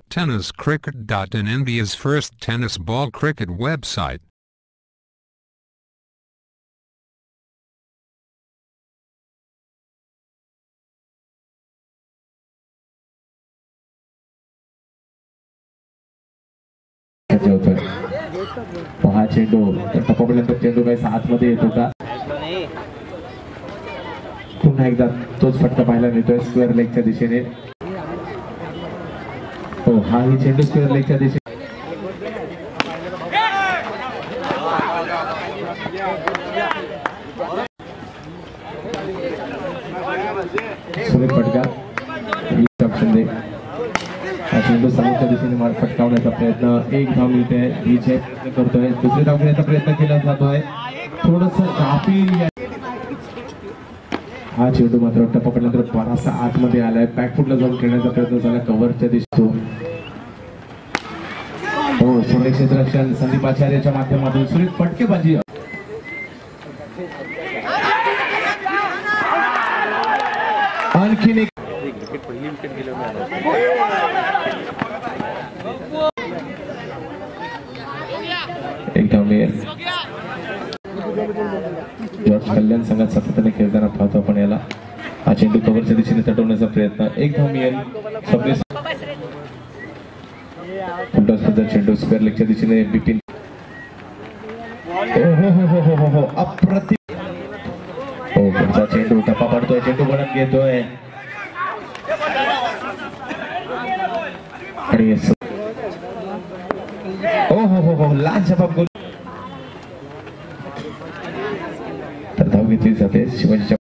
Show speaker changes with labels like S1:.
S1: TennisCricket.in, India's first tennis ball cricket website.
S2: हा चेंडू टप्पापर्यंत चेंडू काही सात मध्ये येतो का? पुन्हा एकदा तोच फटका पाहायला मिळतोय स्क्वेअर लेगच्या दिशेने. हो, हा ही चेंडू स्क्वेअर लेगच्या दिशेने सुरेख फटका. चेंडू समोरच्या दिशेने फटकावण्याचा प्रयत्न. एक धाव मिळते. विजय प्रयत्न करतोय. दुसरी धाव घेण्याचा प्रयत्न केला जातोय. थोडस गाफील. हा चेंडू मात्र टप्पापर्यंत बराचसा आतमध्ये आलाय. बॅकफुटला जाऊन खेळण्याचा प्रयत्न झाला कव्हरच्या दिसतो. हो, सुरेख क्षेत्ररक्षण संदीप आचार्यच्या माध्यमातून सुरेख फटकेबाजी. आणखीन एक धाव मिळेल. जॉर्ज कल्याण संघात सातत्याने खेळताना पाहतो आपण याला. हा चेंडू कव्हरच्या दिशेने तटवण्याचा प्रयत्न. एक धाव मिळेल. चेंडू स्क्वेअर लेगच्या दिशेने बिपिन. हो अप्रतिम. हो, पुढचा चेंडू टप्पा पडतोय. चेंडू बनत घेतोय आणि हो लाल जबाब गोल. तर धाव घेतली जाते शिवाजीच्या